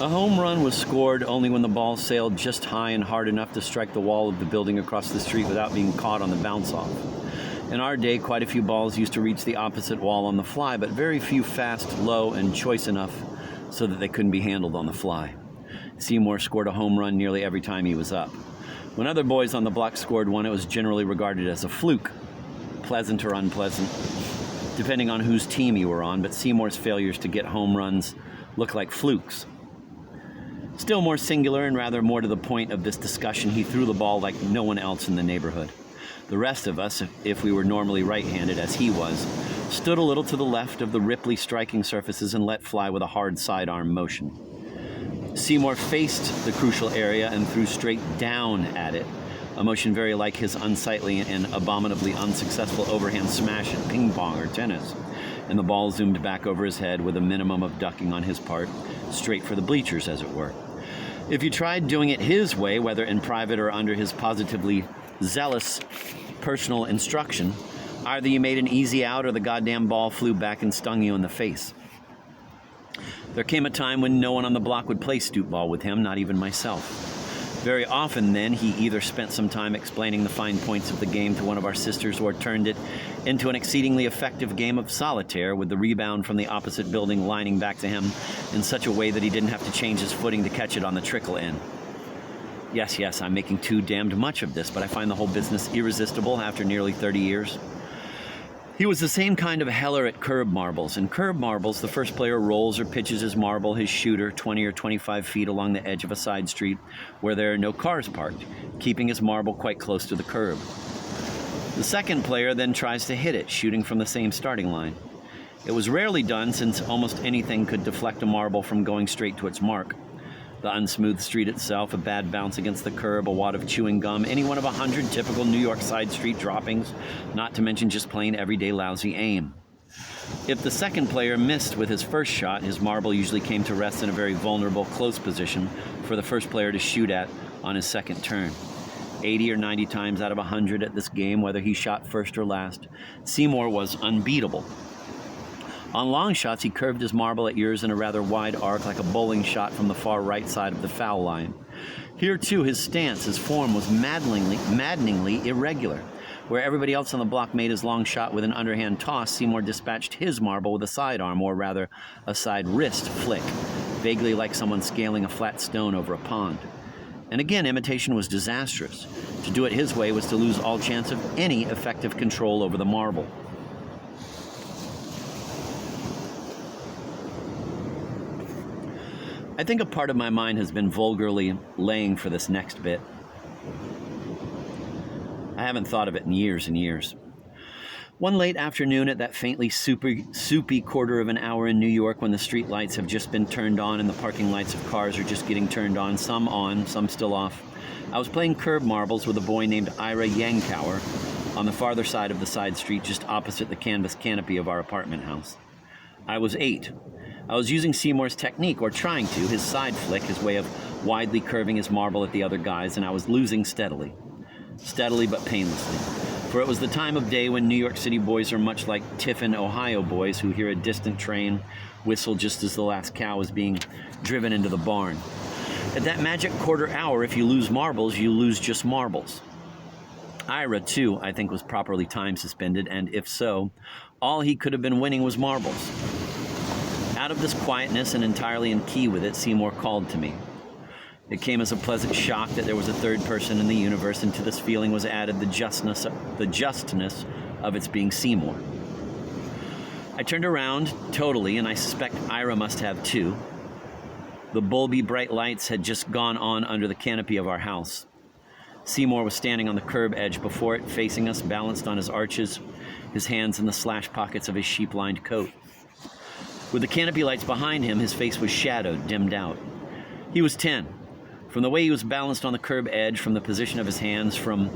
A home run was scored only when the ball sailed just high and hard enough to strike the wall of the building across the street without being caught on the bounce-off. In our day, quite a few balls used to reach the opposite wall on the fly, but very few fast, low, and choice enough so that they couldn't be handled on the fly. Seymour scored a home run nearly every time he was up. When other boys on the block scored one, it was generally regarded as a fluke, pleasant or unpleasant, depending on whose team you were on, but Seymour's failures to get home runs looked like flukes. Still more singular and rather more to the point of this discussion, he threw the ball like no one else in the neighborhood. The rest of us, if we were normally right-handed as he was, stood a little to the left of the Ripley striking surfaces and let fly with a hard sidearm motion. Seymour faced the crucial area and threw straight down at it, a motion very like his unsightly and abominably unsuccessful overhand smash at ping pong or tennis, and the ball zoomed back over his head with a minimum of ducking on his part, straight for the bleachers, as it were. If you tried doing it his way, whether in private or under his positively zealous personal instruction, either you made an easy out or the goddamn ball flew back and stung you in the face. There came a time when no one on the block would play stoop ball with him, not even myself. Very often then, he either spent some time explaining the fine points of the game to one of our sisters or turned it into an exceedingly effective game of solitaire with the rebound from the opposite building lining back to him in such a way that he didn't have to change his footing to catch it on the trickle in. Yes, I'm making too damned much of this, but I find the whole business irresistible after nearly 30 years. He was the same kind of heller at curb marbles. In curb marbles, the first player rolls or pitches his marble, his shooter, 20 or 25 feet along the edge of a side street where there are no cars parked, keeping his marble quite close to the curb. The second player then tries to hit it, shooting from the same starting line. It was rarely done since almost anything could deflect a marble from going straight to its mark. The unsmooth street itself, a bad bounce against the curb, a wad of chewing gum, any one of 100 typical New York side street droppings, not to mention just plain everyday lousy aim. If the second player missed with his first shot, his marble usually came to rest in a very vulnerable, close position for the first player to shoot at on his second turn. 80 or 90 times out of 100 at this game, whether he shot first or last, Seymour was unbeatable. On long shots, he curved his marble at yours in a rather wide arc like a bowling shot from the far right side of the foul line. Here, too, his stance, his form was maddeningly irregular. Where everybody else on the block made his long shot with an underhand toss, Seymour dispatched his marble with a sidearm, or rather, a side wrist flick, vaguely like someone scaling a flat stone over a pond. And again, imitation was disastrous. To do it his way was to lose all chance of any effective control over the marble. I think a part of my mind has been vulgarly laying for this next bit. I haven't thought of it in years and years. One late afternoon at that faintly soupy quarter of an hour in New York when the street lights have just been turned on and the parking lights of cars are just getting turned on, some still off, I was playing curb marbles with a boy named Ira Yankauer on the farther side of the side street just opposite the canvas canopy of our apartment house. I was 8. I was using Seymour's technique, or trying to, his side flick, his way of widely curving his marble at the other guys, and I was losing steadily but painlessly. For it was the time of day when New York City boys are much like Tiffin, Ohio boys who hear a distant train whistle just as the last cow is being driven into the barn. At that magic quarter hour, if you lose marbles, you lose just marbles. Ira, too, I think was properly time suspended, and if so, all he could have been winning was marbles. Out of this quietness and entirely in key with it, Seymour called to me. It came as a pleasant shock that there was a third person in the universe, and to this feeling was added the justness of its being Seymour. I turned around totally, and I suspect Ira must have too. The bulby bright lights had just gone on under the canopy of our house. Seymour was standing on the curb edge before it, facing us, balanced on his arches, his hands in the slash pockets of his sheep-lined coat. With the canopy lights behind him, his face was shadowed, dimmed out. He was 10. From the way he was balanced on the curb edge, from the position of his hands, from,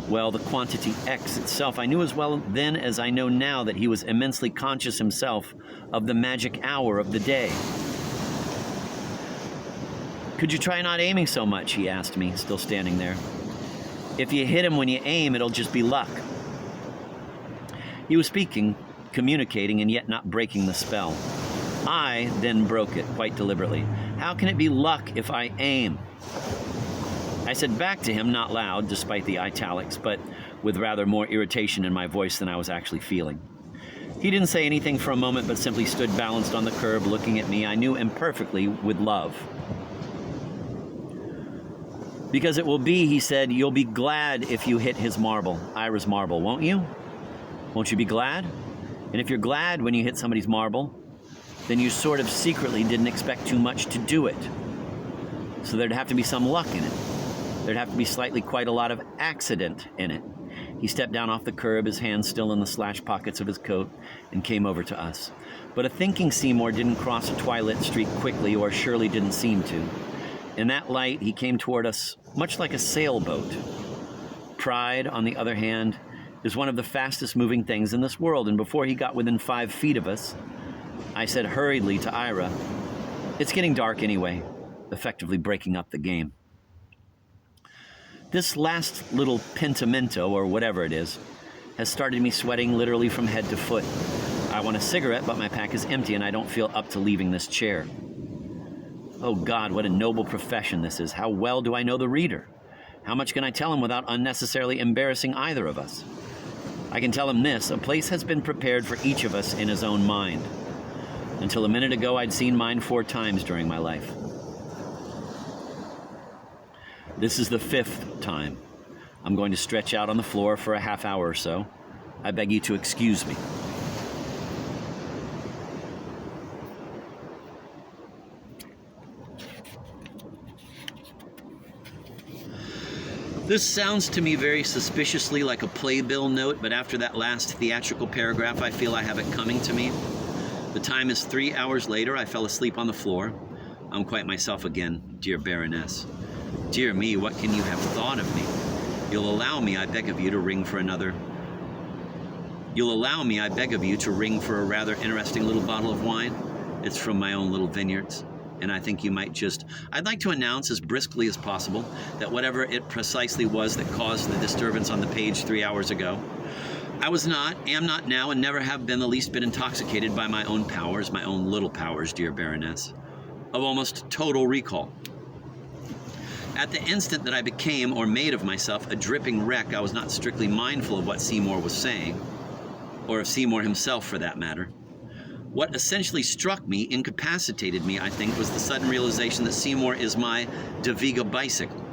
well, the quantity X itself, I knew as well then as I know now that he was immensely conscious himself of the magic hour of the day. "Could you try not aiming so much?" he asked me, still standing there. "If you hit him when you aim, it'll just be luck." He was speaking, communicating, and yet not breaking the spell. I then broke it, quite deliberately. How can it be luck if I aim? I said back to him, not loud, despite the italics, but with rather more irritation in my voice than I was actually feeling. He didn't say anything for a moment, but simply stood balanced on the curb, looking at me, I knew imperfectly, with love. Because it will be, he said, you'll be glad if you hit his marble, Ira's marble, won't you? Won't you be glad? And if you're glad when you hit somebody's marble, then you sort of secretly didn't expect too much to do it. So there'd have to be some luck in it. There'd have to be slightly quite a lot of accident in it. He stepped down off the curb, his hands still in the slash pockets of his coat, and came over to us. But a thinking Seymour didn't cross a twilit street quickly, or surely didn't seem to. In that light, he came toward us much like a sailboat. Pride, on the other hand, is one of the fastest moving things in this world, and before he got within 5 feet of us, I said hurriedly to Ira, "It's getting dark anyway," effectively breaking up the game. This last little pentimento, or whatever it is, has started me sweating literally from head to foot. I want a cigarette, but my pack is empty and I don't feel up to leaving this chair. Oh God, what a noble profession this is. How well do I know the reader? How much can I tell him without unnecessarily embarrassing either of us? I can tell him this, a place has been prepared for each of us in his own mind. Until a minute ago, I'd seen mine 4 times during my life. This is the 5th time. I'm going to stretch out on the floor for a half hour or so. I beg you to excuse me. This sounds to me very suspiciously like a playbill note, but after that last theatrical paragraph, I feel I have it coming to me. The time is 3 hours later. I fell asleep on the floor. I'm quite myself again, dear Baroness. Dear me, what can you have thought of me? You'll allow me, I beg of you, to ring for another. You'll allow me, I beg of you, to ring for a rather interesting little bottle of wine. It's from my own little vineyards. And I think you might just... I'd like to announce as briskly as possible that whatever it precisely was that caused the disturbance on the page 3 hours ago, I was not, am not now, and never have been the least bit intoxicated by my own powers, my own little powers, dear Baroness, of almost total recall. At the instant that I became, or made of myself, a dripping wreck, I was not strictly mindful of what Seymour was saying, or of Seymour himself for that matter. What essentially struck me, incapacitated me, I think, was the sudden realization that Seymour is my De Viga bicycle.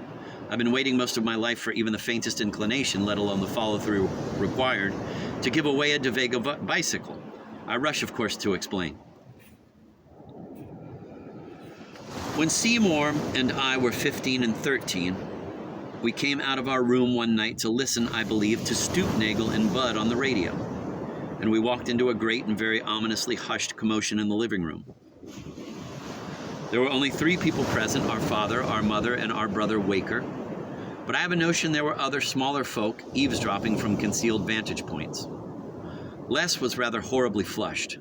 I've been waiting most of my life for even the faintest inclination, let alone the follow-through required, to give away a De Viga bicycle. I rush, of course, to explain. When Seymour and I were 15 and 13, we came out of our room one night to listen, I believe, to Stoopnagel and Bud on the radio. And we walked into a great and very ominously hushed commotion in the living room. There were only 3 people present, our father, our mother, and our brother Waker. But I have a notion there were other smaller folk eavesdropping from concealed vantage points. Les was rather horribly flushed.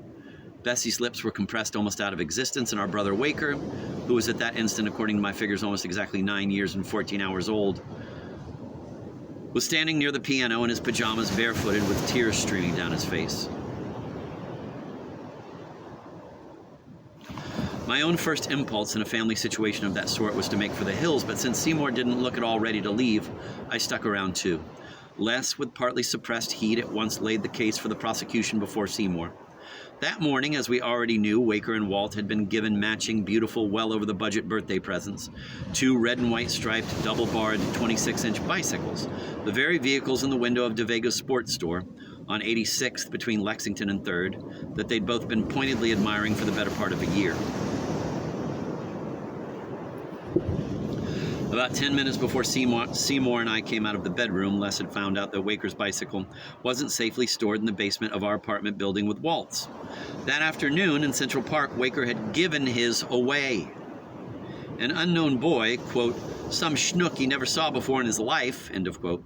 Bessie's lips were compressed almost out of existence, and our brother Waker, who was at that instant, according to my figures, almost exactly 9 years and 14 hours old, was standing near the piano in his pajamas, barefooted, with tears streaming down his face. My own first impulse in a family situation of that sort was to make for the hills, but since Seymour didn't look at all ready to leave, I stuck around too. Les, with partly suppressed heat, at once laid the case for the prosecution before Seymour. That morning, as we already knew, Waker and Walt had been given matching, beautiful, well-over-the-budget birthday presents. 2 red and white striped, double-barred, 26-inch bicycles, the very vehicles in the window of De Vega's sports store on 86th between Lexington and 3rd that they'd both been pointedly admiring for the better part of a year. About 10 minutes before Seymour and I came out of the bedroom, Les had found out that Waker's bicycle wasn't safely stored in the basement of our apartment building with Walt's. That afternoon in Central Park, Waker had given his away. An unknown boy, quote, some schnook he never saw before in his life, end of quote,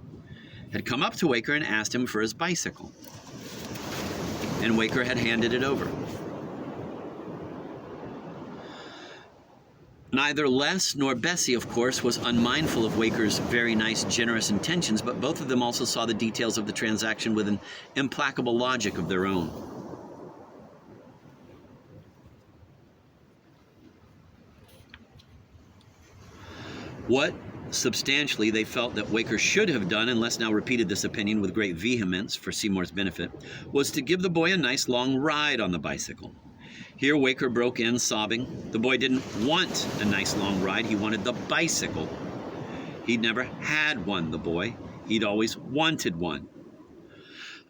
had come up to Waker and asked him for his bicycle. And Waker had handed it over. Neither Les nor Bessie, of course, was unmindful of Waker's very nice, generous intentions, but both of them also saw the details of the transaction with an implacable logic of their own. What substantially they felt that Waker should have done, and Les now repeated this opinion with great vehemence for Seymour's benefit, was to give the boy a nice long ride on the bicycle. Here Waker broke in, sobbing. The boy didn't want a nice long ride. He wanted the bicycle. He'd never had one, the boy. He'd always wanted one.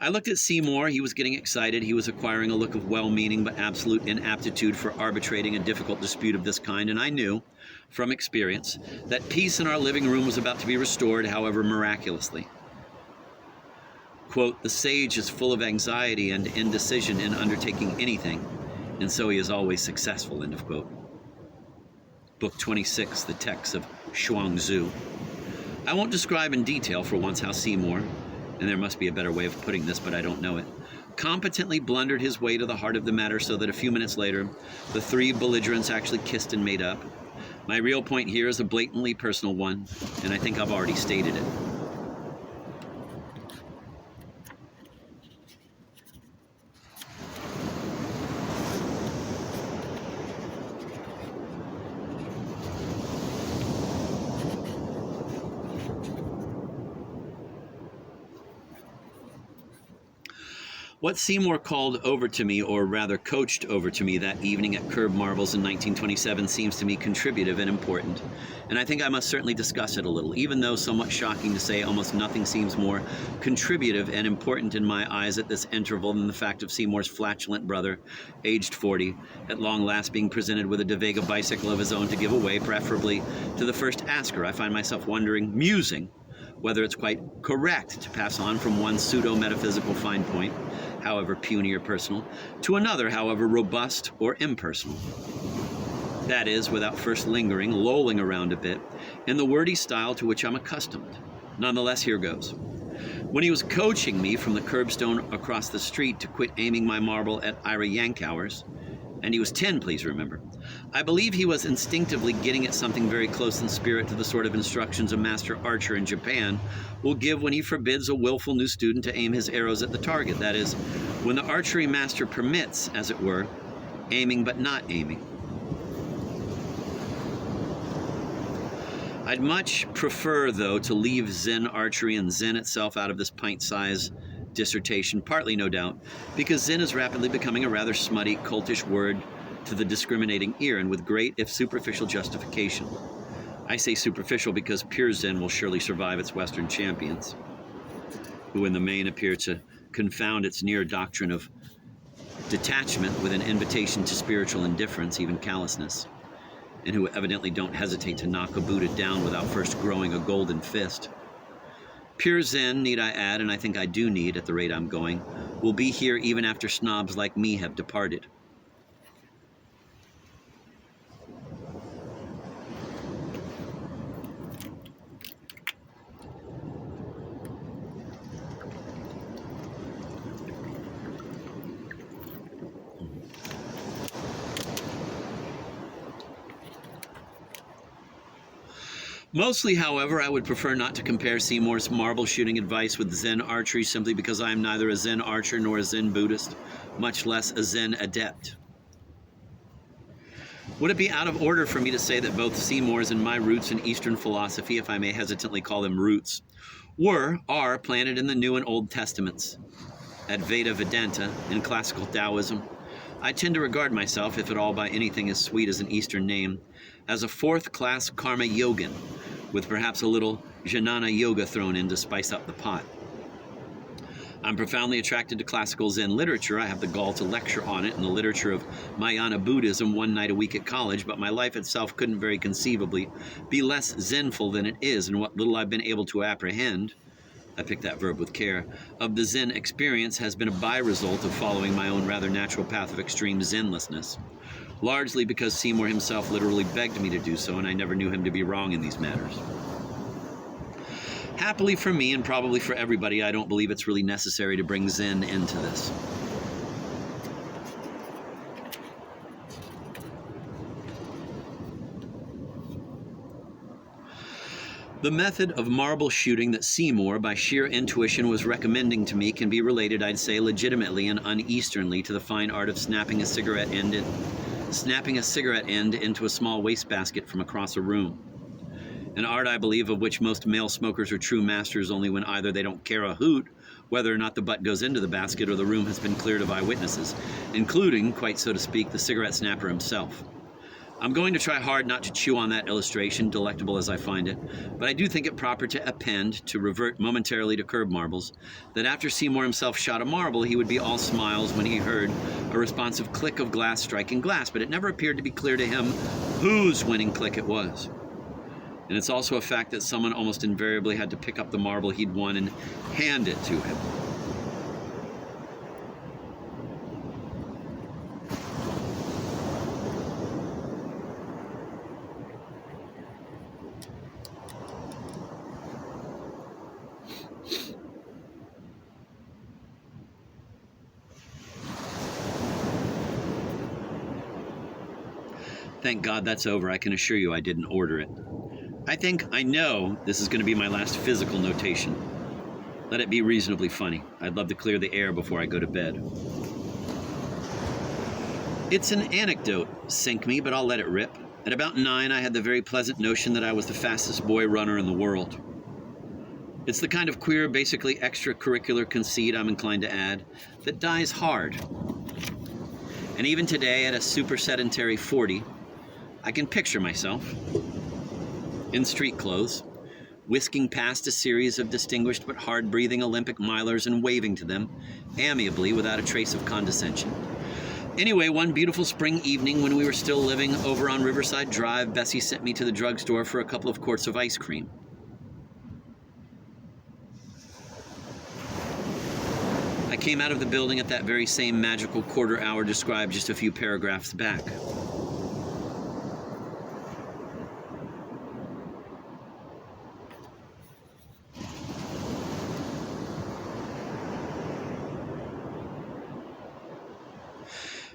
I looked at Seymour. He was getting excited. He was acquiring a look of well-meaning but absolute inaptitude for arbitrating a difficult dispute of this kind, and I knew, from experience, that peace in our living room was about to be restored, however miraculously. Quote, "The sage is full of anxiety and indecision in undertaking anything, and so he is always successful," end of quote. Book 26, the text of Xuangzu. I won't describe in detail for once how Seymour, and there must be a better way of putting this, but I don't know it, competently blundered his way to the heart of the matter so that a few minutes later, the three belligerents actually kissed and made up. My real point here is a blatantly personal one, and I think I've already stated it. What Seymour called over to me, or rather coached over to me that evening at Curb Marbles in 1927 seems to me contributive and important, and I think I must certainly discuss it a little, even though somewhat shocking to say almost nothing seems more contributive and important in my eyes at this interval than the fact of Seymour's flatulent brother, aged 40, at long last being presented with a De Vega bicycle of his own to give away, preferably to the first asker. I find myself wondering, musing, whether it's quite correct to pass on from one pseudo-metaphysical fine point, however puny or personal, to another, however robust or impersonal. That is, without first lingering, lolling around a bit, in the wordy style to which I'm accustomed. Nonetheless, here goes. When he was coaching me from the curbstone across the street to quit aiming my marble at Ira Yankauer's, and he was 10, please remember, I believe he was instinctively getting at something very close in spirit to the sort of instructions a master archer in Japan will give when he forbids a willful new student to aim his arrows at the target. That is, when the archery master permits, as it were, aiming but not aiming. I'd much prefer, though, to leave Zen archery and Zen itself out of this pint-size dissertation, partly, no doubt, because Zen is rapidly becoming a rather smutty, cultish word to the discriminating ear, and with great, if superficial, justification. I say superficial because pure Zen will surely survive its Western champions, who in the main appear to confound its near doctrine of detachment with an invitation to spiritual indifference, even callousness, and who evidently don't hesitate to knock a Buddha down without first growing a golden fist. Pure Zen, need I add, and I think I do need at the rate I'm going, will be here even after snobs like me have departed. Mostly, however, I would prefer not to compare Seymour's marble shooting advice with Zen archery simply because I am neither a Zen archer nor a Zen Buddhist, much less a Zen adept. Would it be out of order for me to say that both Seymour's and my roots in Eastern philosophy, if I may hesitantly call them roots, are planted in the New and Old Testaments, Advaita Vedanta, in classical Taoism? I tend to regard myself, if at all by anything as sweet as an Eastern name, as a fourth-class karma yogin, with perhaps a little jnana yoga thrown in to spice up the pot. I'm profoundly attracted to classical Zen literature. I have the gall to lecture on it in the literature of Mahayana Buddhism one night a week at college, but my life itself couldn't very conceivably be less Zenful than it is, and what little I've been able to apprehend, I pick that verb with care, of the Zen experience has been a by-result of following my own rather natural path of extreme Zenlessness, largely because Seymour himself literally begged me to do so, and I never knew him to be wrong in these matters. Happily for me, and probably for everybody, I don't believe it's really necessary to bring Zen into this. The method of marble shooting that Seymour, by sheer intuition, was recommending to me can be related, I'd say, legitimately and un-Easternly to the fine art of snapping a cigarette end into a small wastebasket from across a room. an art, I believe, of which most male smokers are true masters only when either they don't care a hoot whether or not the butt goes into the basket or the room has been cleared of eyewitnesses, including, quite so to speak, the cigarette snapper himself. I'm going to try hard not to chew on that illustration, delectable as I find it, but I do think it proper to append, to revert momentarily to curb marbles, that after Seymour himself shot a marble, he would be all smiles when he heard a responsive click of glass striking glass, but it never appeared to be clear to him whose winning click it was. And it's also a fact that someone almost invariably had to pick up the marble he'd won and hand it to him. Thank God that's over. I can assure you I didn't order it. I know this is going to be my last physical notation. Let it be reasonably funny. I'd love to clear the air before I go to bed. It's an anecdote, sink me, but I'll let it rip. At about 9, I had the very pleasant notion that I was the fastest boy runner in the world. It's the kind of queer, basically extracurricular conceit, I'm inclined to add, that dies hard. And even today, at a super sedentary 40, I can picture myself in street clothes, whisking past a series of distinguished but hard-breathing Olympic milers and waving to them, amiably, without a trace of condescension. Anyway, one beautiful spring evening when we were still living over on Riverside Drive, Bessie sent me to the drugstore for a couple of quarts of ice cream. I came out of the building at that very same magical quarter hour described just a few paragraphs back.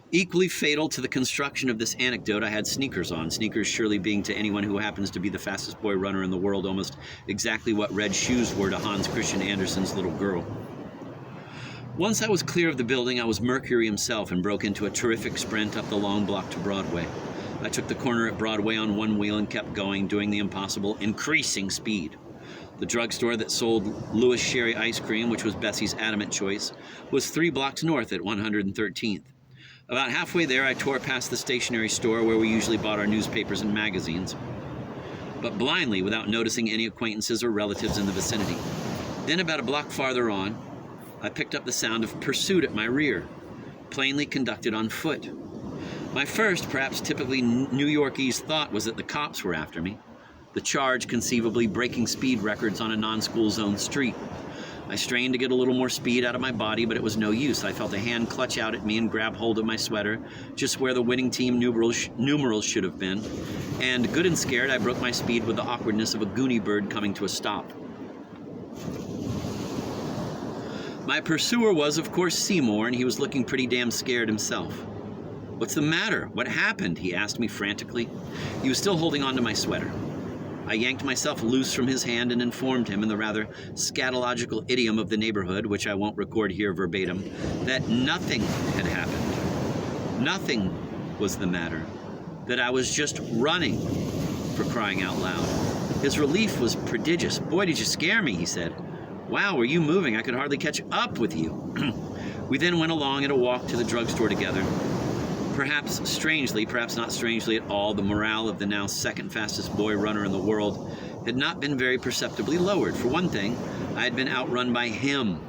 Equally fatal to the construction of this anecdote, I had sneakers on, sneakers surely being to anyone who happens to be the fastest boy runner in the world almost exactly what red shoes were to Hans Christian Andersen's little girl. Once I was clear of the building, I was Mercury himself and broke into a terrific sprint up the long block to Broadway. I took the corner at Broadway on one wheel and kept going, doing the impossible, increasing speed. The drugstore that sold Louis Sherry ice cream, which was Bessie's adamant choice, was 3 blocks north at 113th. About halfway there, I tore past the stationery store where we usually bought our newspapers and magazines, but blindly, without noticing any acquaintances or relatives in the vicinity. Then, about a block farther on, I picked up the sound of pursuit at my rear, plainly conducted on foot. My first, perhaps typically New Yorkese thought was that the cops were after me, the charge conceivably breaking speed records on a non-school zone street. I strained to get a little more speed out of my body, but it was no use. I felt a hand clutch out at me and grab hold of my sweater, just where the winning team numerals should have been. And, good and scared, I broke my speed with the awkwardness of a Goonie bird coming to a stop. My pursuer was, of course, Seymour, and he was looking pretty damn scared himself. "What's the matter? What happened?" he asked me frantically. He was still holding on to my sweater. I yanked myself loose from his hand and informed him in the rather scatological idiom of the neighborhood, which I won't record here verbatim, that nothing had happened. Nothing was the matter. That I was just running, for crying out loud. His relief was prodigious. "Boy, did you scare me," he said. "Wow, were you moving? I could hardly catch up with you." We then went along at a walk to the drugstore together. Perhaps strangely, perhaps not strangely at all, the morale of the now second fastest boy runner in the world had not been very perceptibly lowered. For one thing, I had been outrun by him.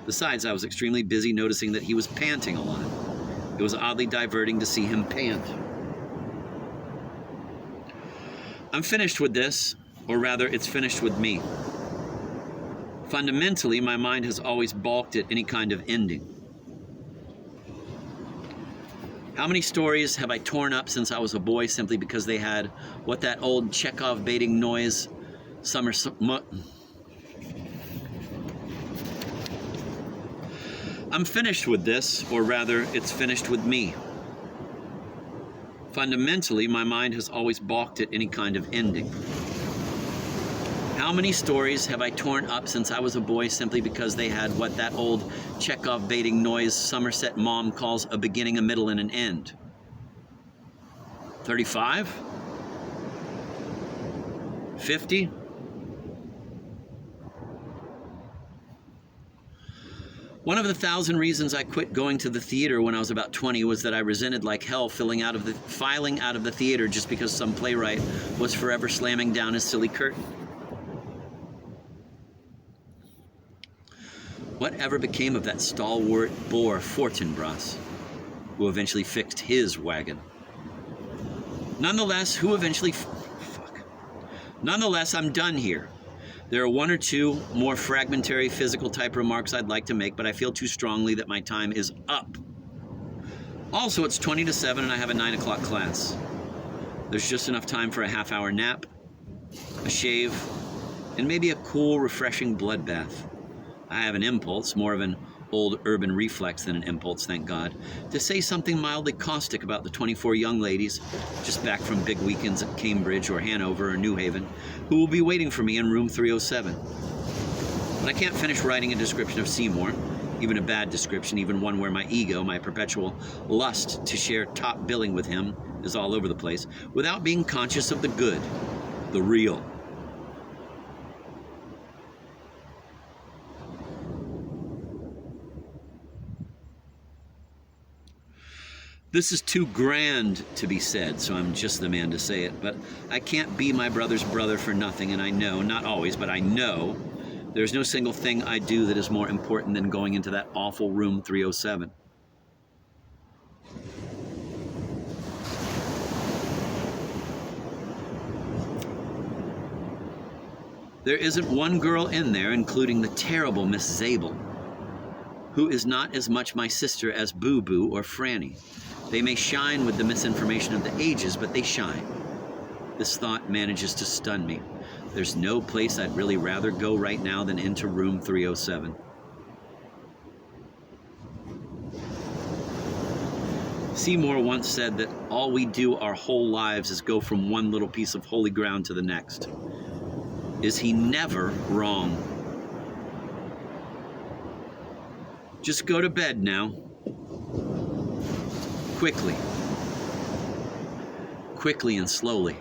Besides, I was extremely busy noticing that he was panting a lot. It was oddly diverting to see him pant. I'm finished with this, or rather, it's finished with me. Fundamentally, my mind has always balked at any kind of ending. How many stories have I torn up since I was a boy simply because they had what that old Chekhov baiting noise I'm finished with this, or rather, it's finished with me. Fundamentally, my mind has always balked at any kind of ending. How many stories have I torn up since I was a boy simply because they had what that old Chekhov baiting noise Somerset mom calls a beginning, a middle, and an end? 35? 50? One of the 1,000 reasons I quit going to the theater when I was about 20 was that I resented like hell filing out of the theater just because some playwright was forever slamming down his silly curtain. Whatever became of that stalwart boor Fortinbras, who eventually fixed his wagon? Nonetheless, I'm done here. There are one or two more fragmentary physical type remarks I'd like to make, but I feel too strongly that my time is up. Also, it's 20 to 7 and I have a 9 o'clock class. There's just enough time for a half-hour nap, a shave, and maybe a cool, refreshing blood bath. I have an impulse, more of an old urban reflex than an impulse, thank God, to say something mildly caustic about the 24 young ladies just back from big weekends at Cambridge or Hanover or New Haven who will be waiting for me in room 307. But I can't finish writing a description of Seymour, even a bad description, even one where my ego, my perpetual lust to share top billing with him is all over the place, without being conscious of the good, the real. This is too grand to be said, so I'm just the man to say it, but I can't be my brother's brother for nothing, and I know, not always, but I know, there's no single thing I do that is more important than going into that awful room 307. There isn't one girl in there, including the terrible Miss Zabel, who is not as much my sister as Boo Boo or Franny. They may shine with the misinformation of the ages, but they shine. This thought manages to stun me. There's no place I'd really rather go right now than into room 307. Seymour once said that all we do our whole lives is go from one little piece of holy ground to the next. Is he never wrong? Just go to bed now. Quickly and slowly.